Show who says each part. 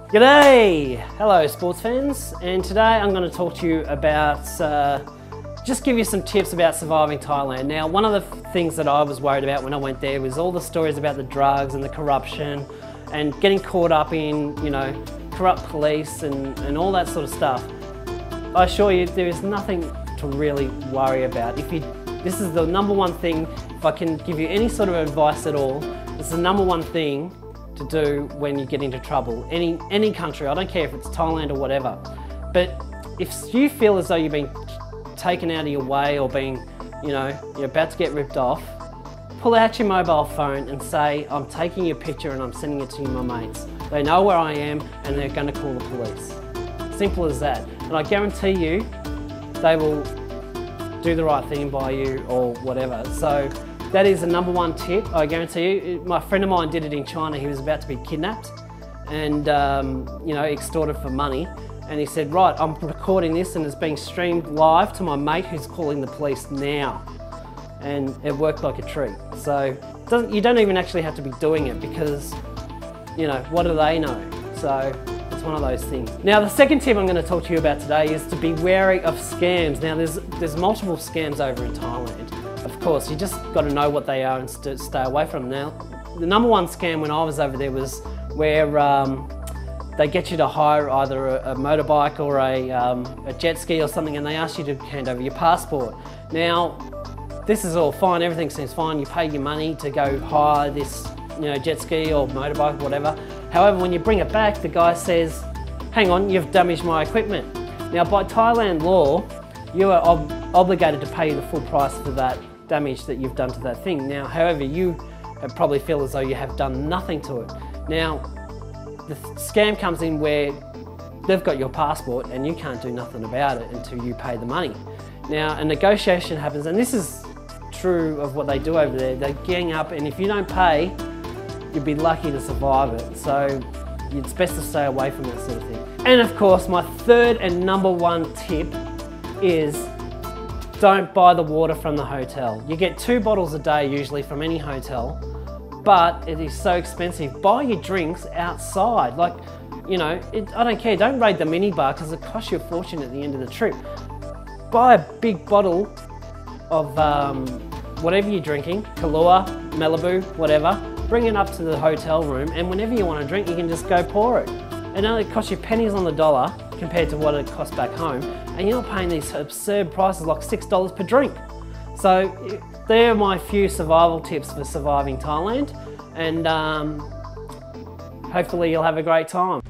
Speaker 1: G'day! Hello sports fans, and today I'm going to talk to you about, just give you some tips about surviving Thailand. Now, one of the things that I was worried about when I went there was all the stories about the drugs and the corruption and getting caught up in, corrupt police and all that sort of stuff. I assure you there is nothing to really worry about. This is the number one thing, if I can give you any sort of advice at all, it's the number one thing to do when you get into trouble. Any country, I don't care if it's Thailand or whatever. But if you feel as though you've been taken out of your way or being, you're about to get ripped off, pull out your mobile phone and say, I'm taking your picture and I'm sending it to my mates. They know where I am and they're going to call the police. Simple as that. And I guarantee you, they will do the right thing by you or whatever. So that is the number one tip, I guarantee you. My friend of mine did it in China. He was about to be kidnapped and extorted for money. And he said, right, I'm recording this and it's being streamed live to my mate who's calling the police now. And it worked like a treat. So you don't even actually have to be doing it because, what do they know? So it's one of those things. Now, the second tip I'm going to talk to you about today is to be wary of scams. Now, there's multiple scams over in Thailand. Of course, you just got to know what they are and stay away from them. Now, the number one scam when I was over there was where they get you to hire either a motorbike or a jet ski or something, and they ask you to hand over your passport. Now, this is all fine, everything seems fine. You pay your money to go hire this jet ski or motorbike, whatever. However, when you bring it back, the guy says, hang on, you've damaged my equipment. Now, by Thailand law, you are obligated to pay the full price for that damage that you've done to that thing. Now, however, you probably feel as though you have done nothing to it. Now, the scam comes in where they've got your passport and you can't do nothing about it until you pay the money. Now, a negotiation happens, and this is true of what they do over there. They gang up, and if you don't pay, you'd be lucky to survive it. So it's best to stay away from that sort of thing. And of course, my third and number one tip is don't buy the water from the hotel. You get 2 bottles a day usually from any hotel, but it is so expensive. Buy your drinks outside. Like, I don't care, don't raid the minibar because it costs you a fortune at the end of the trip. Buy a big bottle of whatever you're drinking, Kahlua, Malibu, whatever, bring it up to the hotel room, and whenever you want to drink, you can just go pour it. It only costs you pennies on the dollar compared to what it costs back home, and you're not paying these absurd prices like $6 per drink. So there are my few survival tips for surviving Thailand, and hopefully you'll have a great time.